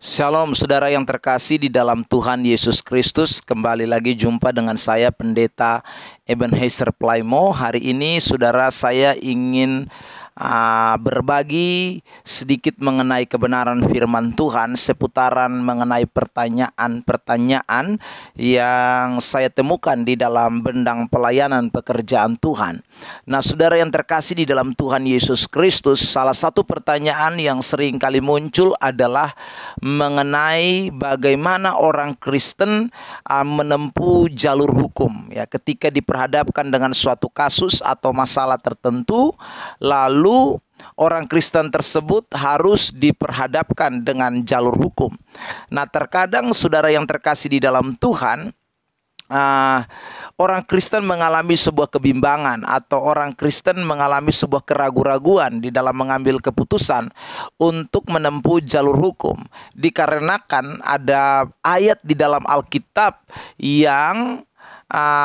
Shalom saudara yang terkasih di dalam Tuhan Yesus Kristus. Kembali lagi jumpa dengan saya Pendeta Ebenezer Playmo. Hari ini saudara saya ingin berbagi sedikit mengenai kebenaran firman Tuhan seputaran mengenai pertanyaan-pertanyaan yang saya temukan di dalam bendang pelayanan pekerjaan Tuhan. Nah, saudara yang terkasih di dalam Tuhan Yesus Kristus, salah satu pertanyaan yang sering kali muncul adalah mengenai bagaimana orang Kristen menempuh jalur hukum ya ketika diperhadapkan dengan suatu kasus atau masalah tertentu, lalu orang Kristen tersebut harus diperhadapkan dengan jalur hukum. Nah, terkadang saudara yang terkasih di dalam Tuhan, orang Kristen mengalami sebuah kebimbangan atau orang Kristen mengalami sebuah keraguan-raguan di dalam mengambil keputusan untuk menempuh jalur hukum. Dikarenakan ada ayat di dalam Alkitab yang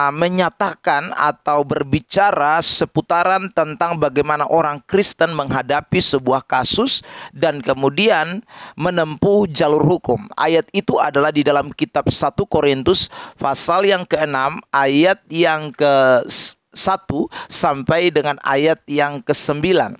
menyatakan atau berbicara seputaran tentang bagaimana orang Kristen menghadapi sebuah kasus dan kemudian menempuh jalur hukum. Ayat itu adalah di dalam kitab 1 Korintus pasal yang ke-6 ayat yang ke-1 sampai dengan ayat yang ke-9.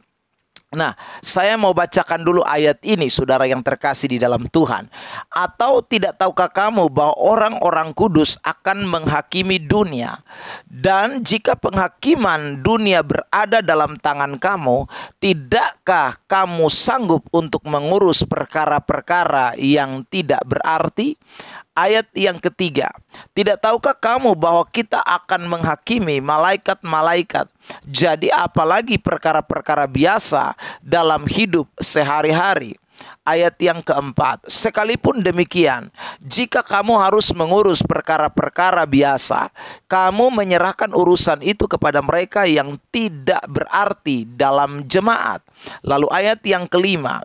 Nah, saya mau bacakan dulu ayat ini, saudara yang terkasih di dalam Tuhan. Atau tidak tahukah kamu bahwa orang-orang kudus akan menghakimi dunia? Dan jika penghakiman dunia berada dalam tangan kamu, tidakkah kamu sanggup untuk mengurus perkara-perkara yang tidak berarti? Ayat yang ketiga, tidak tahukah kamu bahwa kita akan menghakimi malaikat-malaikat? Jadi apalagi perkara-perkara biasa dalam hidup sehari-hari. Ayat yang keempat, sekalipun demikian, jika kamu harus mengurus perkara-perkara biasa, kamu menyerahkan urusan itu kepada mereka yang tidak berarti dalam jemaat. Lalu ayat yang kelima,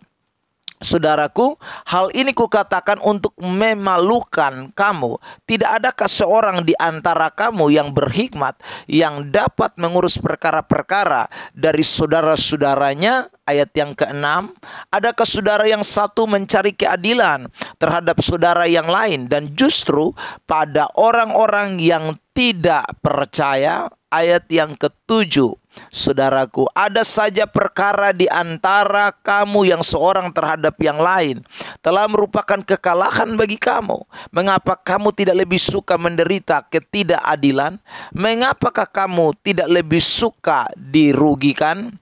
saudaraku, hal ini kukatakan untuk memalukan kamu. Tidak adakah seorang di antara kamu yang berhikmat, yang dapat mengurus perkara-perkara dari saudara-saudaranya? Ayat yang ke-6, adakah saudara yang satu mencari keadilan terhadap saudara yang lain, dan justru pada orang-orang yang tidak percaya? Ayat yang ke-7, saudaraku, ada saja perkara di antara kamu yang seorang terhadap yang lain telah merupakan kekalahan bagi kamu. Mengapa kamu tidak lebih suka menderita ketidakadilan? Mengapakah kamu tidak lebih suka dirugikan?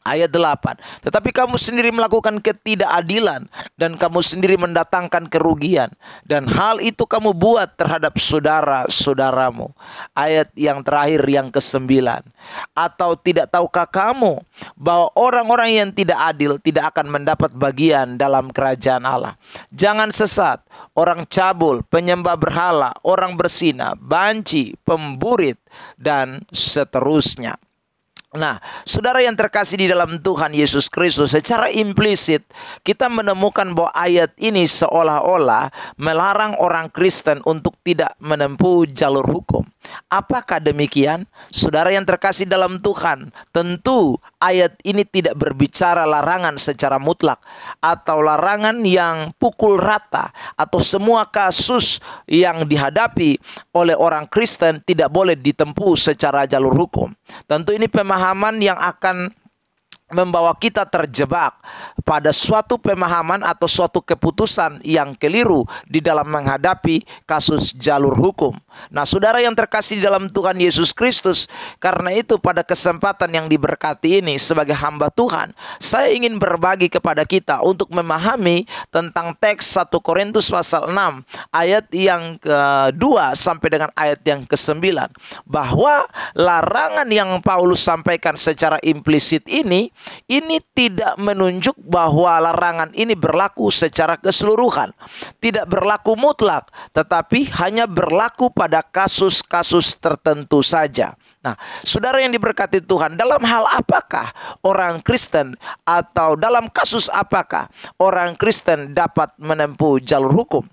Ayat 8, tetapi kamu sendiri melakukan ketidakadilan dan kamu sendiri mendatangkan kerugian, dan hal itu kamu buat terhadap saudara-saudaramu. Ayat yang terakhir yang ke-9, atau tidak tahukah kamu bahwa orang-orang yang tidak adil tidak akan mendapat bagian dalam kerajaan Allah? Jangan sesat, orang cabul, penyembah berhala, orang berzina, banci, pemburit, dan seterusnya. Nah, saudara yang terkasih di dalam Tuhan Yesus Kristus, secara implisit kita menemukan bahwa ayat ini seolah-olah melarang orang Kristen untuk tidak menempuh jalur hukum. Apakah demikian? Saudara yang terkasih dalam Tuhan, tentu ayat ini tidak berbicara larangan secara mutlak atau larangan yang pukul rata, atau semua kasus yang dihadapi oleh orang Kristen tidak boleh ditempuh secara jalur hukum. Tentu ini pemahaman yang akan membawa kita terjebak pada suatu pemahaman atau suatu keputusan yang keliru di dalam menghadapi kasus jalur hukum. Nah, saudara yang terkasih di dalam Tuhan Yesus Kristus, karena itu pada kesempatan yang diberkati ini sebagai hamba Tuhan, saya ingin berbagi kepada kita untuk memahami tentang teks 1 Korintus pasal 6 ayat yang ke-2 sampai dengan ayat yang ke-9, bahwa larangan yang Paulus sampaikan secara implisit ini tidak menunjuk bahwa larangan ini berlaku secara keseluruhan, tidak berlaku mutlak, tetapi hanya berlaku pada kasus-kasus tertentu saja. Nah, saudara yang diberkati Tuhan, dalam hal apakah orang Kristen atau dalam kasus apakah orang Kristen dapat menempuh jalur hukum?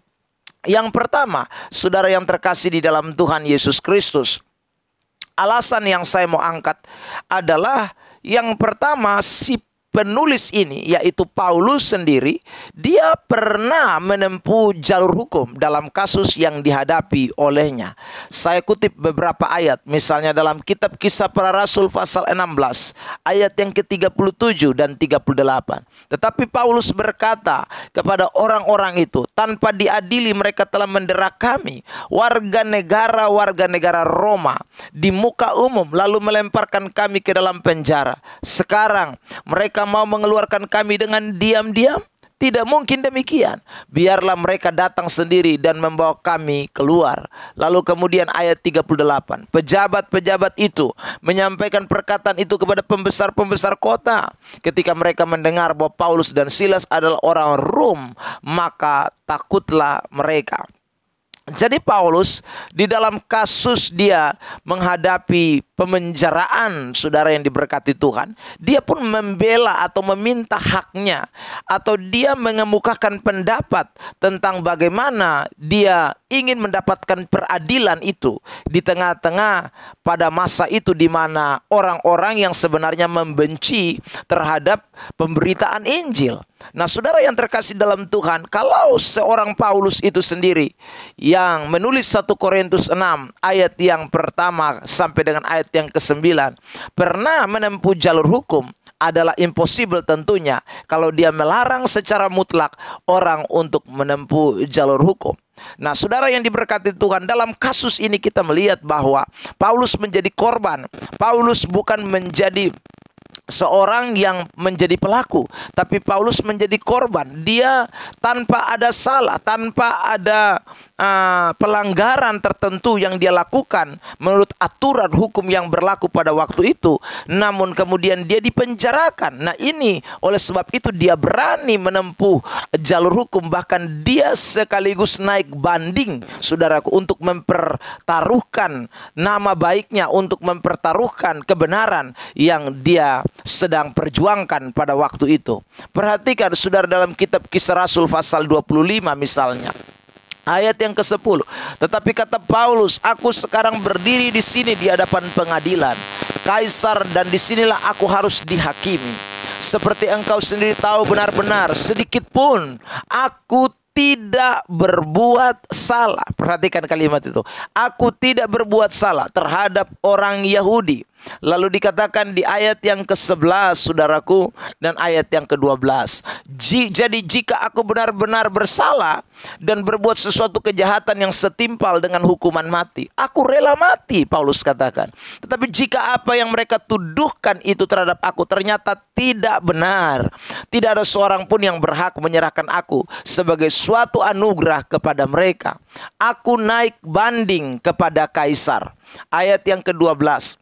Yang pertama, saudara yang terkasih di dalam Tuhan Yesus Kristus, alasan yang saya mau angkat adalah yang pertama, si penulis ini, yaitu Paulus sendiri, dia pernah menempuh jalur hukum dalam kasus yang dihadapi olehnya. Saya kutip beberapa ayat, misalnya dalam kitab Kisah Para Rasul pasal 16, ayat yang ke-37 dan 38. Tetapi Paulus berkata kepada orang-orang itu, tanpa diadili mereka telah mendera kami, warga negara Roma, di muka umum, lalu melemparkan kami ke dalam penjara. Sekarang mereka mau mengeluarkan kami dengan diam-diam? Tidak mungkin demikian. Biarlah mereka datang sendiri dan membawa kami keluar. Lalu kemudian ayat 38. Pejabat-pejabat itu menyampaikan perkataan itu kepada pembesar-pembesar kota. Ketika mereka mendengar bahwa Paulus dan Silas adalah orang Rom, maka takutlah mereka. Jadi Paulus di dalam kasus dia menghadapi pemenjaraan, saudara yang diberkati Tuhan, dia pun membela atau meminta haknya, atau dia mengemukakan pendapat tentang bagaimana dia ingin mendapatkan peradilan itu di tengah-tengah pada masa itu di mana orang-orang yang sebenarnya membenci terhadap pemberitaan Injil. Nah, saudara yang terkasih dalam Tuhan, kalau seorang Paulus itu sendiri yang menulis 1 Korintus 6 ayat yang pertama sampai dengan ayat yang ke-9 pernah menempuh jalur hukum, adalah impossible tentunya kalau dia melarang secara mutlak orang untuk menempuh jalur hukum. Nah, saudara yang diberkati Tuhan, dalam kasus ini kita melihat bahwa Paulus menjadi korban. Paulus bukan menjadi seorang yang menjadi pelaku, tapi Paulus menjadi korban. Dia tanpa ada salah, tanpa ada pelanggaran tertentu yang dia lakukan menurut aturan hukum yang berlaku pada waktu itu, namun kemudian dia dipenjarakan. Nah, ini oleh sebab itu dia berani menempuh jalur hukum, bahkan dia sekaligus naik banding, saudaraku, untuk mempertaruhkan nama baiknya, untuk mempertaruhkan kebenaran yang dia sedang perjuangkan pada waktu itu. Perhatikan saudara, dalam kitab Kisah Rasul pasal 25 misalnya, ayat yang ke-10. Tetapi kata Paulus, aku sekarang berdiri di sini di hadapan pengadilan Kaisar, dan disinilah aku harus dihakimi. Seperti engkau sendiri tahu benar-benar, sedikit pun aku tidak berbuat salah. Perhatikan kalimat itu. Aku tidak berbuat salah terhadap orang Yahudi. Lalu dikatakan di ayat yang ke-11, saudaraku, dan ayat yang ke-12. Jadi jika aku benar-benar bersalah dan berbuat sesuatu kejahatan yang setimpal dengan hukuman mati, aku rela mati, Paulus katakan. Tetapi jika apa yang mereka tuduhkan itu terhadap aku ternyata tidak benar, tidak ada seorang pun yang berhak menyerahkan aku sebagai suatu anugerah kepada mereka. Aku naik banding kepada Kaisar. Ayat yang ke-12.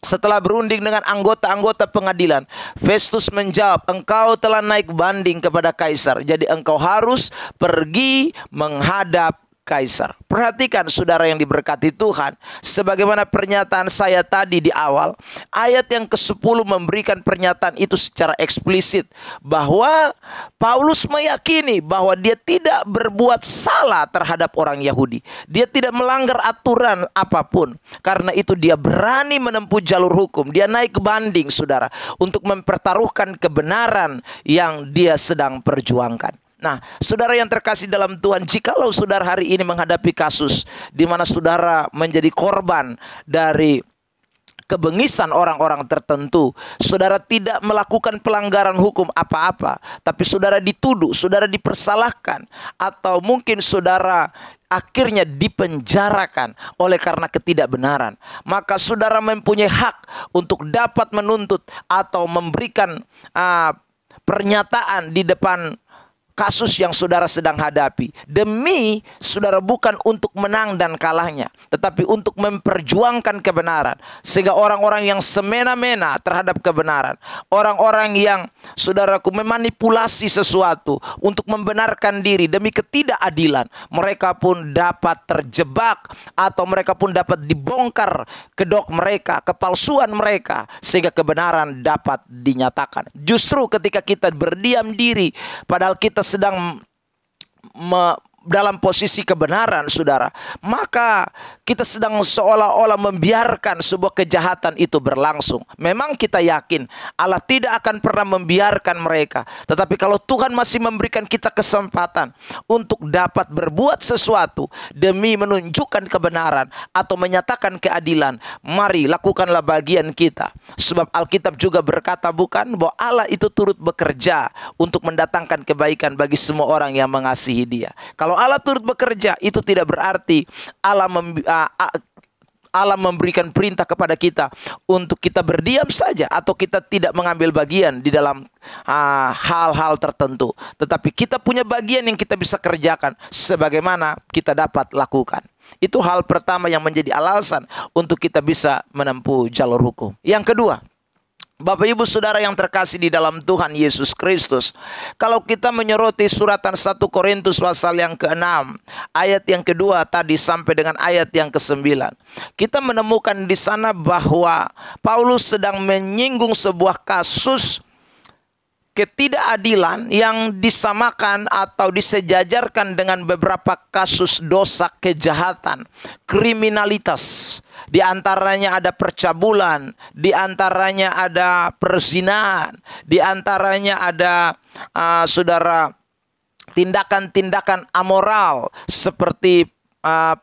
Setelah berunding dengan anggota-anggota pengadilan, Festus menjawab, engkau telah naik banding kepada Kaisar, jadi engkau harus pergi menghadap Kaisar. Perhatikan saudara yang diberkati Tuhan, sebagaimana pernyataan saya tadi di awal, ayat yang ke-10 memberikan pernyataan itu secara eksplisit, bahwa Paulus meyakini bahwa dia tidak berbuat salah terhadap orang Yahudi. Dia tidak melanggar aturan apapun. Karena itu dia berani menempuh jalur hukum. Dia naik banding, saudara, untuk mempertaruhkan kebenaran yang dia sedang perjuangkan. Nah, saudara yang terkasih dalam Tuhan, jikalau saudara hari ini menghadapi kasus di mana saudara menjadi korban dari kebengisan orang-orang tertentu, saudara tidak melakukan pelanggaran hukum apa-apa, tapi saudara dituduh, saudara dipersalahkan, atau mungkin saudara akhirnya dipenjarakan oleh karena ketidakbenaran, maka saudara mempunyai hak untuk dapat menuntut atau memberikan pernyataan di depan kasus yang saudara sedang hadapi, demi saudara bukan untuk menang dan kalahnya, tetapi untuk memperjuangkan kebenaran, sehingga orang-orang yang semena-mena terhadap kebenaran, orang-orang yang saudaraku memanipulasi sesuatu untuk membenarkan diri demi ketidakadilan, mereka pun dapat terjebak, atau mereka pun dapat dibongkar kedok mereka, kepalsuan mereka, sehingga kebenaran dapat dinyatakan. Justru ketika kita berdiam diri padahal kita sedang dalam posisi kebenaran, saudara, maka kita sedang seolah-olah membiarkan sebuah kejahatan itu berlangsung. Memang kita yakin Allah tidak akan pernah membiarkan mereka. Tetapi kalau Tuhan masih memberikan kita kesempatan untuk dapat berbuat sesuatu demi menunjukkan kebenaran atau menyatakan keadilan, mari lakukanlah bagian kita. Sebab Alkitab juga berkata bukan bahwa Allah itu turut bekerja untuk mendatangkan kebaikan bagi semua orang yang mengasihi Dia. Kalau Allah turut bekerja, itu tidak berarti Allah memberikan perintah kepada kita untuk kita berdiam saja atau kita tidak mengambil bagian di dalam hal-hal tertentu. Tetapi kita punya bagian yang kita bisa kerjakan sebagaimana kita dapat lakukan. Itu hal pertama yang menjadi alasan untuk kita bisa menempuh jalur hukum. Yang kedua, Bapak Ibu Saudara yang terkasih di dalam Tuhan Yesus Kristus, kalau kita menyoroti suratan 1 Korintus pasal yang ke-6, ayat yang kedua tadi sampai dengan ayat yang ke-9, kita menemukan di sana bahwa Paulus sedang menyinggung sebuah kasus ketidakadilan yang disamakan atau disejajarkan dengan beberapa kasus dosa kejahatan, kriminalitas. Di antaranya ada percabulan, di antaranya ada perzinahan, di antaranya ada saudara, tindakan-tindakan amoral seperti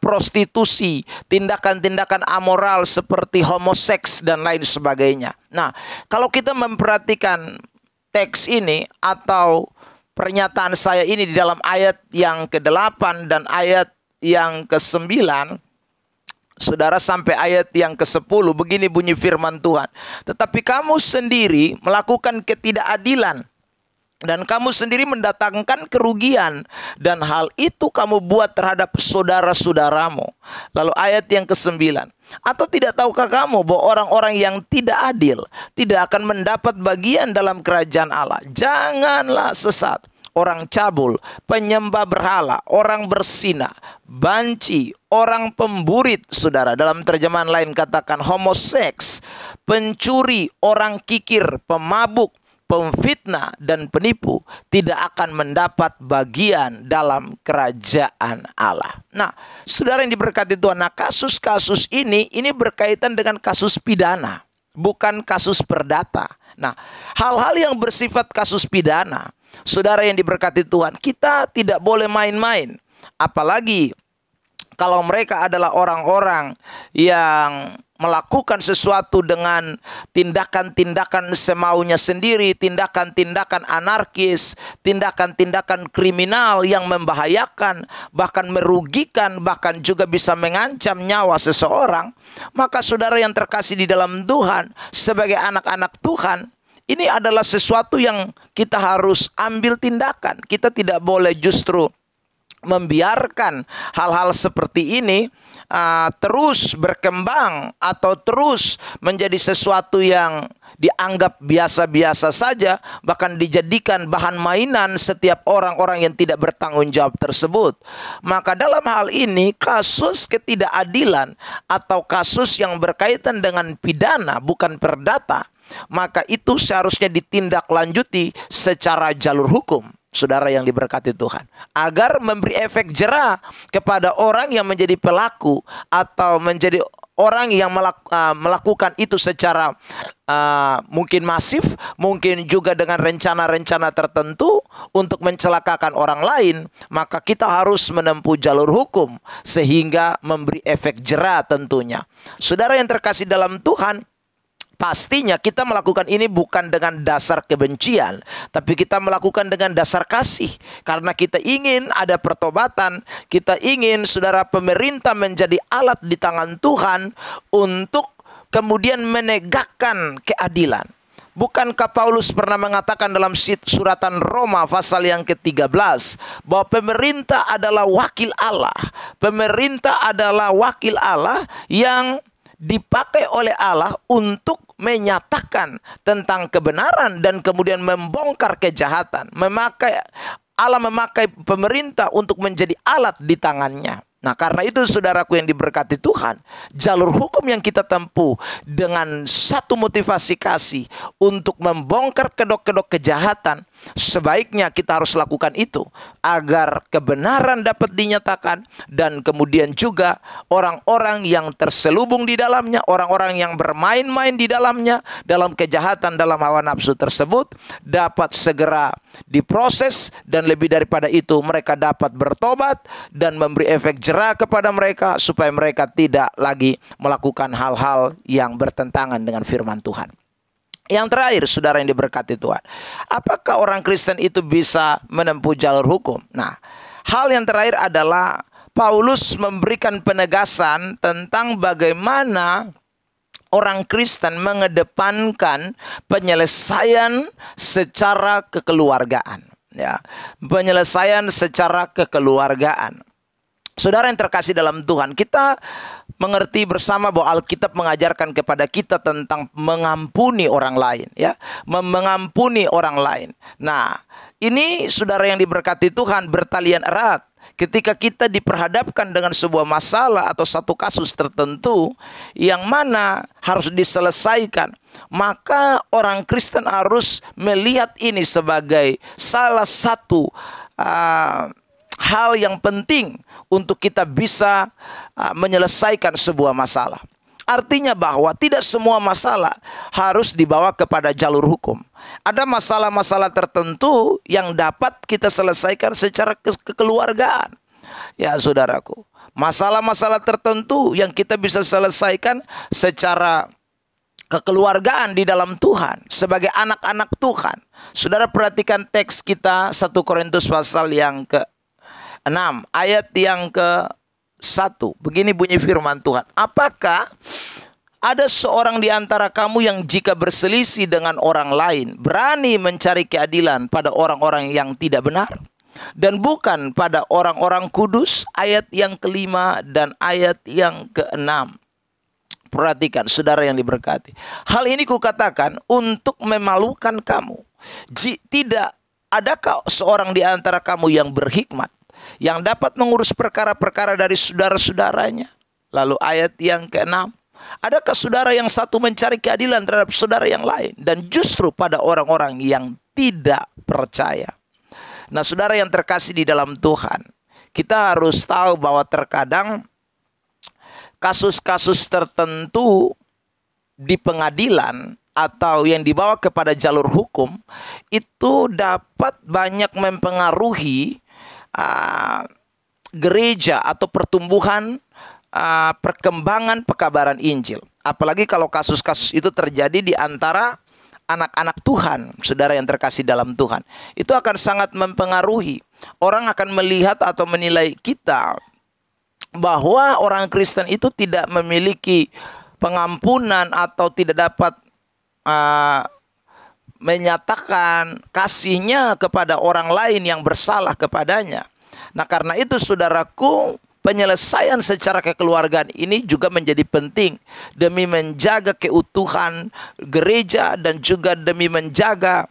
prostitusi, tindakan-tindakan amoral seperti homoseks dan lain sebagainya. Nah, kalau kita memperhatikan teks ini atau pernyataan saya ini di dalam ayat yang ke-8 dan ayat yang ke-9, saudara, sampai ayat yang ke-10, begini bunyi firman Tuhan. Tetapi kamu sendiri melakukan ketidakadilan dan kamu sendiri mendatangkan kerugian, dan hal itu kamu buat terhadap saudara-saudaramu. Lalu ayat yang ke-9, atau tidak tahukah kamu bahwa orang-orang yang tidak adil tidak akan mendapat bagian dalam kerajaan Allah? Janganlah sesat. Orang cabul, penyembah berhala, orang berzina, banci, orang pemburit, saudara. Dalam terjemahan lain katakan homoseks, pencuri, orang kikir, pemabuk, pemfitnah dan penipu tidak akan mendapat bagian dalam kerajaan Allah. Nah, saudara yang diberkati Tuhan, nah kasus-kasus ini berkaitan dengan kasus pidana, bukan kasus perdata. Nah, hal-hal yang bersifat kasus pidana, saudara yang diberkati Tuhan, kita tidak boleh main-main. Apalagi kalau mereka adalah orang-orang yang melakukan sesuatu dengan tindakan-tindakan semaunya sendiri, tindakan-tindakan anarkis, tindakan-tindakan kriminal yang membahayakan, bahkan merugikan, bahkan juga bisa mengancam nyawa seseorang. Maka saudara yang terkasih di dalam Tuhan, sebagai anak-anak Tuhan, ini adalah sesuatu yang kita harus ambil tindakan. Kita tidak boleh justru membiarkan hal-hal seperti ini terus berkembang atau terus menjadi sesuatu yang dianggap biasa-biasa saja, bahkan dijadikan bahan mainan setiap orang-orang yang tidak bertanggung jawab tersebut. Maka dalam hal ini kasus ketidakadilan atau kasus yang berkaitan dengan pidana bukan perdata, maka itu seharusnya ditindaklanjuti secara jalur hukum. Saudara yang diberkati Tuhan, agar memberi efek jera kepada orang yang menjadi pelaku atau menjadi orang yang melakukan itu secara mungkin masif, mungkin juga dengan rencana-rencana tertentu untuk mencelakakan orang lain. Maka kita harus menempuh jalur hukum sehingga memberi efek jera tentunya. Saudara yang terkasih dalam Tuhan, pastinya kita melakukan ini bukan dengan dasar kebencian, tapi kita melakukan dengan dasar kasih. Karena kita ingin ada pertobatan, kita ingin saudara pemerintah menjadi alat di tangan Tuhan untuk kemudian menegakkan keadilan. Bukankah Paulus pernah mengatakan dalam suratan Roma pasal yang ke-13 bahwa pemerintah adalah wakil Allah. Pemerintah adalah wakil Allah yang dipakai oleh Allah untuk menyatakan tentang kebenaran dan kemudian membongkar kejahatan. Allah memakai pemerintah untuk menjadi alat di tangannya. Nah, karena itu saudaraku yang diberkati Tuhan, jalur hukum yang kita tempuh dengan satu motivasi kasih untuk membongkar kedok-kedok kejahatan, Sebaiknya kita harus lakukan itu agar kebenaran dapat dinyatakan, dan kemudian juga orang-orang yang terselubung di dalamnya, orang-orang yang bermain-main di dalamnya dalam kejahatan, dalam hawa nafsu tersebut dapat segera diproses, dan lebih daripada itu mereka dapat bertobat dan memberi efek jera kepada mereka supaya mereka tidak lagi melakukan hal-hal yang bertentangan dengan firman Tuhan. Yang terakhir, saudara yang diberkati Tuhan, apakah orang Kristen itu bisa menempuh jalur hukum? Nah, hal yang terakhir adalah Paulus memberikan penegasan tentang bagaimana orang Kristen mengedepankan penyelesaian secara kekeluargaan. Ya, penyelesaian secara kekeluargaan. Saudara yang terkasih dalam Tuhan, kita mengerti bersama bahwa Alkitab mengajarkan kepada kita tentang mengampuni orang lain, ya, mengampuni orang lain. Nah, ini saudara yang diberkati Tuhan bertalian erat. Ketika kita diperhadapkan dengan sebuah masalah atau satu kasus tertentu yang mana harus diselesaikan, maka orang Kristen harus melihat ini sebagai salah satu hal yang penting untuk kita bisa menyelesaikan sebuah masalah. Artinya bahwa tidak semua masalah harus dibawa kepada jalur hukum. Ada masalah-masalah tertentu yang dapat kita selesaikan secara kekeluargaan. Ya saudaraku, masalah-masalah tertentu yang kita bisa selesaikan secara kekeluargaan di dalam Tuhan sebagai anak-anak Tuhan. Saudara perhatikan teks kita 1 Korintus pasal yang ke-6 ayat yang ke-1. Begini bunyi firman Tuhan. Apakah ada seorang di antara kamu yang jika berselisih dengan orang lain berani mencari keadilan pada orang-orang yang tidak benar, dan bukan pada orang-orang kudus? Ayat yang ke-5 dan ayat yang ke-6. Perhatikan saudara yang diberkati. Hal ini kukatakan untuk memalukan kamu. Tidak adakah seorang di antara kamu yang berhikmat, yang dapat mengurus perkara-perkara dari saudara-saudaranya? Lalu ayat yang ke-6. Adakah saudara yang satu mencari keadilan terhadap saudara yang lain, dan justru pada orang-orang yang tidak percaya? Nah saudara yang terkasih di dalam Tuhan, kita harus tahu bahwa terkadang kasus-kasus tertentu di pengadilan atau yang dibawa kepada jalur hukum itu dapat banyak mempengaruhi gereja atau pertumbuhan perkembangan pekabaran Injil. Apalagi kalau kasus-kasus itu terjadi di antara anak-anak Tuhan, saudara yang terkasih dalam Tuhan. Itu akan sangat mempengaruhi. Orang akan melihat atau menilai kita bahwa orang Kristen itu tidak memiliki pengampunan atau tidak dapat menyatakan kasihnya kepada orang lain yang bersalah kepadanya. Nah karena itu saudaraku, penyelesaian secara kekeluargaan ini juga menjadi penting demi menjaga keutuhan gereja dan juga demi menjaga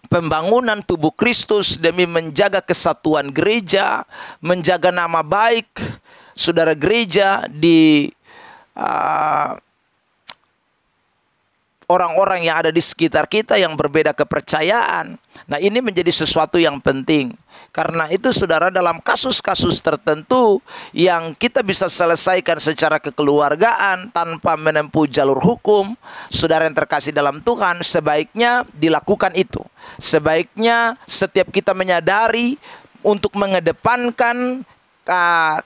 pembangunan tubuh Kristus, demi menjaga kesatuan gereja, menjaga nama baik saudara gereja di orang-orang yang ada di sekitar kita yang berbeda kepercayaan. Nah ini menjadi sesuatu yang penting. Karena itu saudara, dalam kasus-kasus tertentu yang kita bisa selesaikan secara kekeluargaan tanpa menempuh jalur hukum, saudara yang terkasih dalam Tuhan, sebaiknya dilakukan itu. Sebaiknya setiap kita menyadari untuk mengedepankan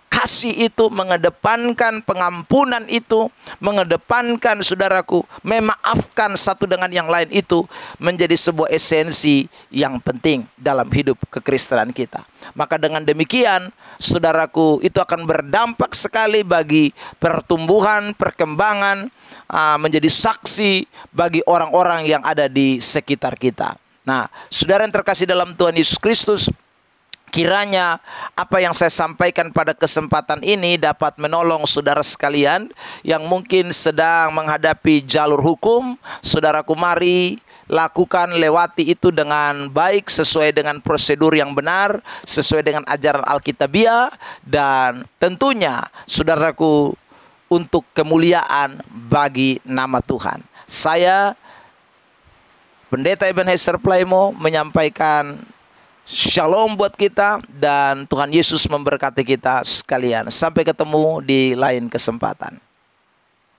kasih itu, mengedepankan pengampunan itu, mengedepankan saudaraku, memaafkan satu dengan yang lain itu menjadi sebuah esensi yang penting dalam hidup kekristenan kita. Maka dengan demikian saudaraku, itu akan berdampak sekali bagi pertumbuhan, perkembangan, menjadi saksi bagi orang-orang yang ada di sekitar kita. Nah, saudara yang terkasih dalam Tuhan Yesus Kristus, kiranya apa yang saya sampaikan pada kesempatan ini dapat menolong saudara sekalian yang mungkin sedang menghadapi jalur hukum. Saudaraku, mari lakukan, lewati itu dengan baik, sesuai dengan prosedur yang benar, sesuai dengan ajaran Alkitabiah, dan tentunya saudaraku untuk kemuliaan bagi nama Tuhan. Saya Pendeta Ebenezer Playmo menyampaikan shalom buat kita, dan Tuhan Yesus memberkati kita sekalian. Sampai ketemu di lain kesempatan.